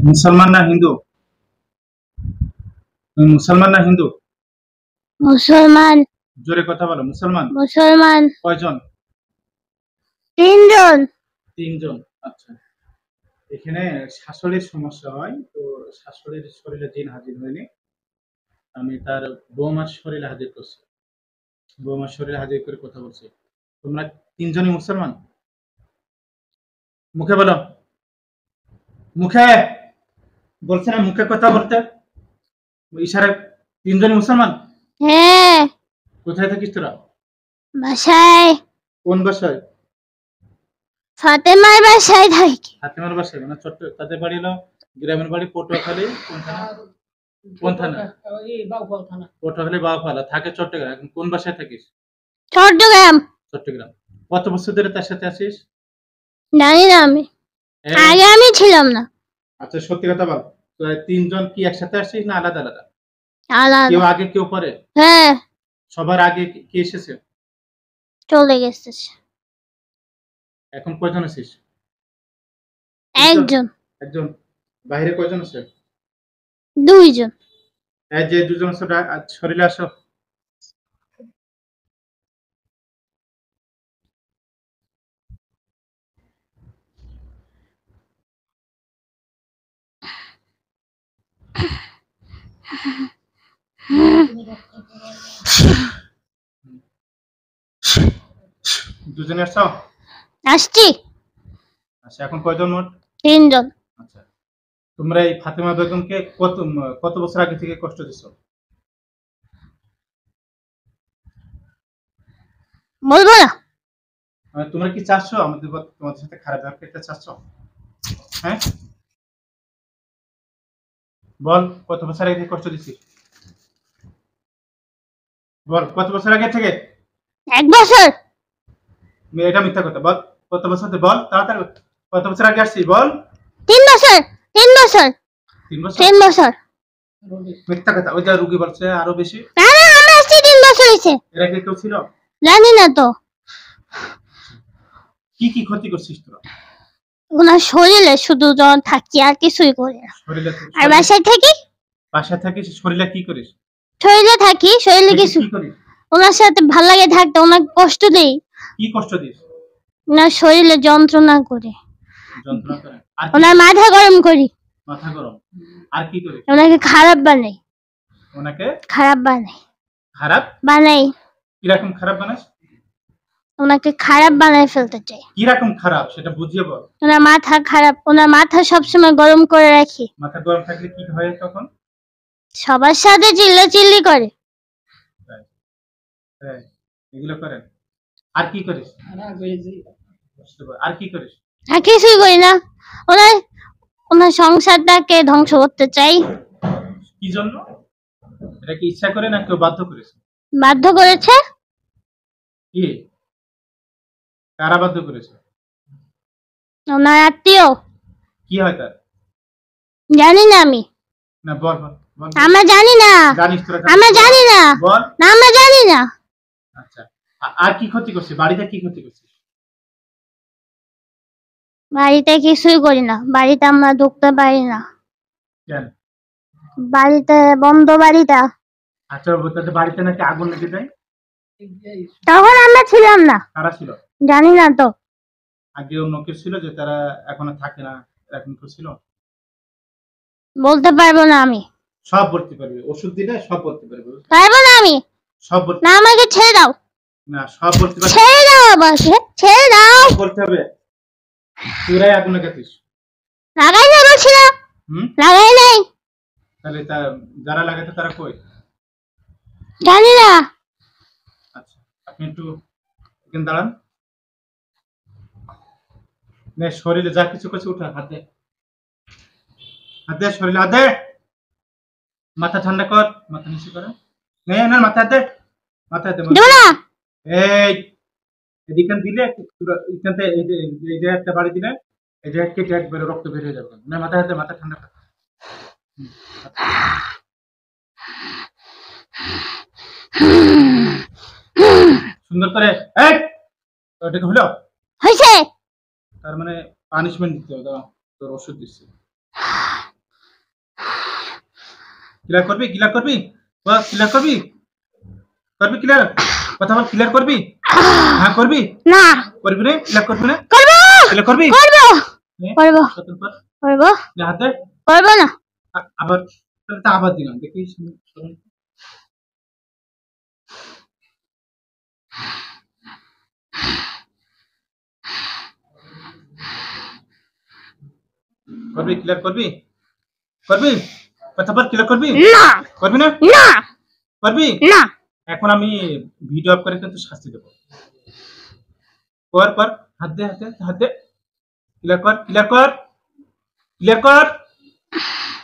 মুসলমান না হিন্দু? মুসলমান না হিন্দু? মুসলমান। জোরে কথা বলো। মুসলমান। মুসলমান। কয়জন? 3 জন। 3 জন। আচ্ছা, এখানে শাশুড়ির সমস্যা হয়, তো শাশুড়ির শরীরে জিন হাজির হয়নি, আমি তার বৌমার শরীরে হাজির করছি, বৌমার শরীরে হাজির করে কথা বলছি। তোমরা 3 জনই মুসলমান? মুখে বলো, মুখে বলছে না, মুখে কথা বলতে ইশারায়। 3 জনই মুসলমান? হ্যাঁ। কোথায় থাকিস তোরা? বাসায়। কোন বাসায়? ফাতেমার বাসায় থাকি। ফাতেমার বাসায় মানে ছোট্ট, তাদের বাড়ি হলো গ্রামের বাড়ি পটুয়াখালী। কোন থানা? কোন থানা? পটুয়াখালী বাউফালা। থাকে চট্টগ্রাম। এখন কোন বাসায় থাকিস? চট্টগ্রাম। চট্টগ্রাম। কত বছর ধরে তার সাথে আছিস? জানি না, আমি আগে আমি ছিলাম না। আচ্ছা, সত্যি কথা বল, 3 জন কি একসাথে আসছিস না আলাদা আলাদা? আলাদা। কেউ আগে কেউ পরে? হ্যাঁ। সবার আগে কে এসেছে? চলে গেছে। এখন কয়জন আছিস? একজন। একজন। বাইরে কয়জন আছে? 2 জন। এই যে 2 জন আছে, শরীরে আসো। দুজনে আসছো? আসছি। আচ্ছা, এখন কয়জন মোট? 3 জন। আচ্ছা, তোমরা এই ফাতেমা বেগমকে কত বছর আগে থেকে কষ্ট দিছো? বলবো না। তোমরা কি চাচ্ছো আমাদের তোমাদের সাথে খারাপ ব্যবহার করতে চাচ্ছো? হ্যাঁ, বল, কত বছর আগে থেকে কষ্ট দিছিস? বল, কত বছর আগে থেকে? 1 বছর। এটা মিথ্যা কথা। বল, কত বছর থেকে? বল তাড়াতাড়ি, কত বছর আগে আসছিস? বল। 3 বছর। 3 বছর। 3 বছর? 3 বছর। মিথ্যা কথা। ওই যে রুগী বলছে আরো বেশি। আরে আমরা আসছি 3 বছর হইছে। এর আগে কেউ ছিল? জানি না তো। কি কি ক্ষতি করছিস তোরা? ওনার শরীরে শুধু জন থাকি, আর কিছুই করি না। শরীরে? আর বাসায় থাকি। বাসায় থাকিস, শরীরে কি করিস? শরীরে থাকি, শরীরে কিছু কি করিস? ওনার সাথে ভাল লাগে থাকতে, ওনাকে কষ্ট দেই। কি কষ্ট দিস? ওনার শরীরে যন্ত্রণা করে। যন্ত্রণা করে? আর ওনার মাথা গরম করি। মাথা গরম? আর কি করিস? ওনাকে খারাপ বানাই। ওনাকে খারাপ বানাই। খারাপ বানাই। কিরকম খারাপ বানাস? ওনাকে খারাপ বানাই ফেলতে চাই। কিরকম খারাপ সেটা বুঝিয়ে বল। ওনার মাথা খারাপ, ওনার মাথা সবসময় গরম করে রাখি। মাথা গরম থাকলে কি হয় তখন? সবার সাথে চিল্লাচিল্লি করে। হ্যাঁ, এগুলো করেন। আর কি করিস? আর কি করিস? আর কিছুই করি না। ওনার ওনার সংসারটাকে ধ্বংস করতে চাই। কি জন্য? এটা কি ইচ্ছা করে না কেউ বাধ্য করেছে? বাধ্য করেছে। কি? কারা বাধ্য করেছে? ওনার আত্মীয়। কি হয় তার? জানি না আমি। না, বল বল বল। আমরা জানি না। জানিস তোরা? আমরা জানি না। বল। না, আমরা জানি না। আচ্ছা, আর কি ক্ষতি করছিস? বাড়িতে কি ক্ষতি করছিস? বাড়িতে কিছুই করি না। বাড়িতে আমরা ঢুকতে পারি না। কেন? বাড়িতে বন্ধ বাড়িটা। আচ্ছা, বলতে বাড়িতে নাকি আগুন লেগে যায়? তখন আমরা ছিলাম না। কারা ছিল? জানি না তো। আগে অন্য কেউ ছিল যে তারা এখনো থাকে না, এখন কেউ ছিল? বলতে পারবো না আমি। সব বলতে পারবে, ওষুধ দিলে সব বলতে পারবে। পারবো না আমি। সব বলতে না, আমাকে ছেড়ে দাও। না, সব বলতে পারবে। ছেড়ে দাও আমাকে, ছেড়ে দাও। বলতে হবে। তোরাই আগুন লাগাতিস? লাগাই না বলছি না। লাগাই নাই। তাহলে যারা লাগাতে তারা কই? জানি না। আচ্ছা, আপনি একটু এখানে দাঁড়ান। না, শরীরে যা কিছু করছে উঠা, হাতে হাতে, শরীরে হাতে। মাথা ঠান্ডা কর, মাথা নিচু করে। না, মাথা হাতে, মাথা হাতে। এই এদিকে দিলে এখান থেকে এই যে একটা বাড়ি দিলে এই যে কেটে একবারে রক্ত বের হয়ে যাবে। না, মাথা হাতে, মাথা ঠান্ডা কর। সুন্দর করে। এই ওটাকে হলো হইছে। তার মানে পানিশমেন্ট দিতে হবে। তোর ওষুধ দিচ্ছি। ক্লিয়ার করবি ক্লিয়ার করবি বল ক্লিয়ার করবি করবি ক্লিয়ার কথা বল ক্লিয়ার করবি হ্যাঁ করবি না করবি না ক্লিয়ার করবি না করবো ক্লিয়ার করবি করবো হ্যাঁ, করবো সতর্ক কর। করবো লে হাতে করবো না আবার তাহলে তো আবার দিলাম দেখিস করবি ক্লিয়ার করবি করবি কথা বল ক্লিয়ার করবি না করবি না না করবি না এখন আমি ভিডিও অফ করে কিন্তু শাস্তি দেবো কর হাত দে হাত দে ক্লিয়ার কর ক্লিয়ার কর ক্লিয়ার কর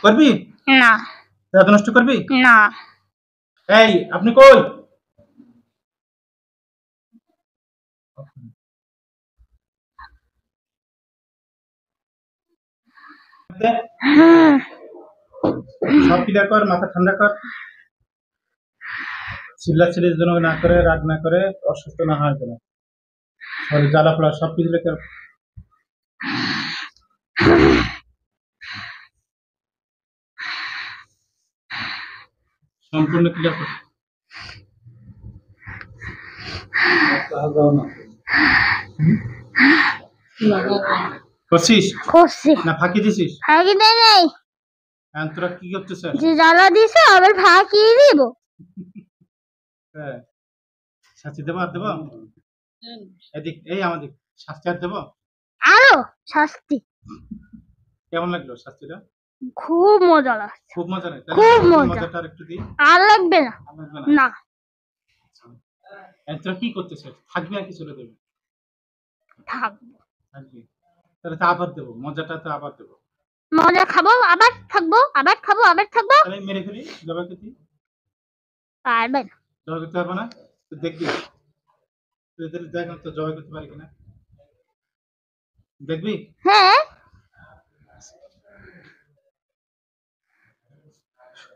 করবি না দাঁত নষ্ট করবি না এই আপনি কই দে, সব ক্লিয়ার কর মাথা ঠান্ডা কর চিল্লাচিল্লি যেন না করে রাগ না করে অসুস্থ না হয় যেন শরীর জ্বালা পোড়া সব কিছু লেগে সম্পূর্ণ ক্লিয়ার কর করছিস করছি না ফাঁকি দিছিস ফাঁকি দেয় নাই এখন তোরা কি করতেছিস যে জ্বালা দিছে আবার ফাঁকি দিব হ্যাঁ শাস্তি দেবো আর দেবো এদিক এই আমাদের শাস্তি আর দেবো আরো শাস্তি কেমন লাগলো শাস্তিটা খুব মজা লাগছে খুব মজা নেই খুব মজা। মজাটা আর একটু দিই আর লাগবে না আর লাগবে না না এখন তোরা কি করতেছিস থাকবি আর কি চলে দেবে থাকবো থাকবি তাহলে তো আবার দেবো মজাটা তো আবার দেবো মজা খাবো আবার থাকবো আবার খাবো আবার থাকবো তাহলে মেরে ফেলি জবাই করতে পারবে না জবাই করতে পারবো না তো দেখবি তুই তাহলে দেখ না তো জবাই করতে পারি কিনা দেখবি হ্যাঁ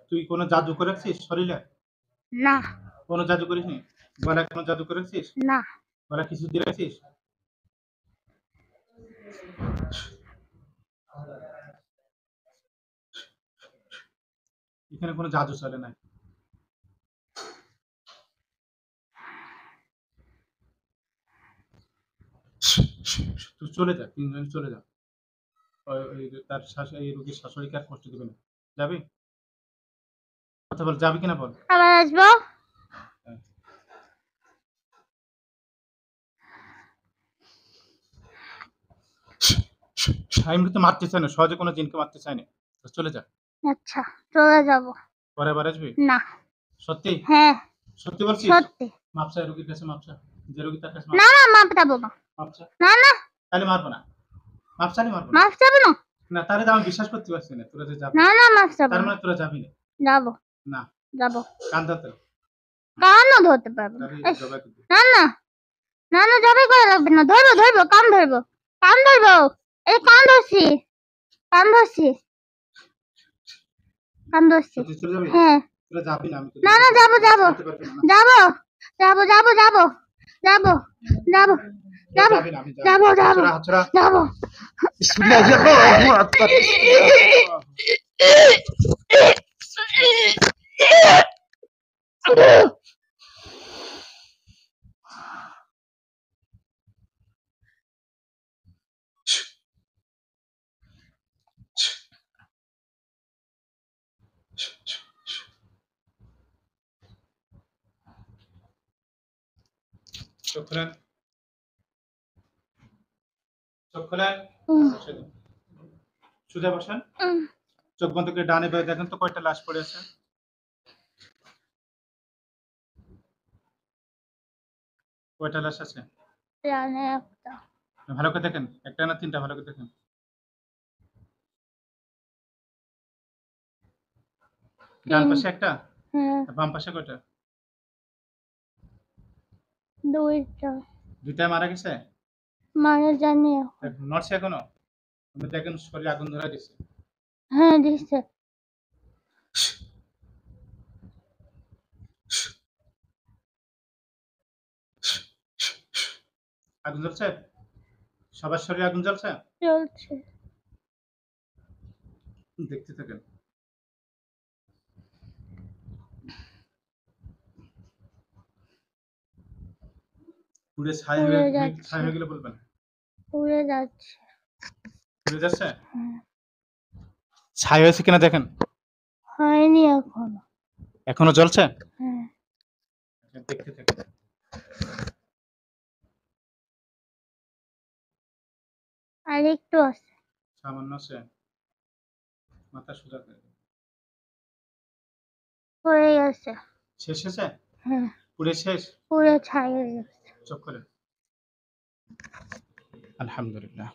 তুই কোনো জাদু করেছিস শরীরে না কোনো জাদু করিস নি গলায় কোনো জাদু করেছিস না গলা কিছু দিয়ে রাখিস এখানে কোনো জাদু চলে না তুই চলে যা তিনজন চলে যা তার এই রোগীর শাশুড়িকে আর কষ্ট দিবে না যাবি কথা বল যাবি কিনা বল আবার আসবো এমনি তো মারতে চায় না সহজে কোনো জিনকে মারতে চায় না তো চলে যা আচ্ছা চলে যাবো পরে আবার আসবি না সত্যি হ্যাঁ সত্যি বলছিস সত্যি মাপসা রোগীর কাছে মাপসা যে রোগী তার কাছে না না মাপ যাবো না মাপসা না না তাহলে মারবো না মাপসালি মারবো না মাপ যাবো না না তাহলে তো আমি বিশ্বাস করতে পারছি না তোরা যে যাবি না না মাপ যাবো তার না মানে তোরা যাবি না যাবো না যাবো কান্দাতে কানও ধরতে পারবো না তাহলে ইস, জবাই করবি না না না না যাবে করে লাগবে না ধরবো ধরবো কান ধরবো কান ধরবো এই কান ধরছি কান ধরছি কান ধরছি সত্যি চলে যাবি হ্যাঁ তোরা যাবি না আমি না না যাবো যাবো করতে পারবি না না। যাবো যাবো যাবো যাবো যাবো যাবো যাবি না আমি যাবো যাবো হাতছড়া, হাতছড়া। যাবো বিসমিল্লাহ যাবো চোখ খোলেন চোখ খোলেন বসে দিন। সোজা বসেন চোখ বন্ধ করে ডানে বায়ে দেখেন তো কয়টা লাশ পড়ে আছে কয়টা লাশ আছে জানে একটা ভালো করে দেখেন একটা না তিনটা ভালো করে দেখেন ডান পাশে একটা হ্যাঁ আর বাম পাশে কয়টা দুইটা দুইটা মারা গেছে মানে জানি নড়ছে এখনো আমি দেখেন শরীরে আগুন ধরা দিচ্ছে হ্যাঁ দিছে আগুন জ্বলছে সবার শরীরে আগুন জ্বলছে চলছে দেখতে থাকেন পুড়ে ছাই পুড়ে হয়ে যাচ্ছে। ছাই হয়ে গেলে বলবেন। পুড়ে যাচ্ছে। পুড়ে যাচ্ছে? হ্যাঁ। ছাই হয়েছে কিনা দেখেন। হয়নি এখনো। এখনো জ্বলছে? হ্যাঁ। আচ্ছা, দেখতে থাকুন। আর একটু আছে। সামান্য আছে? মাথা সোজা করে দিন। হয়ে গেছে। শেষ হয়েছে? হ্যাঁ। পুড়ে শেষ? পুড়ে ছাই হয়ে গেছে। চোখ খোলেন। আলহামদুলিল্লাহ।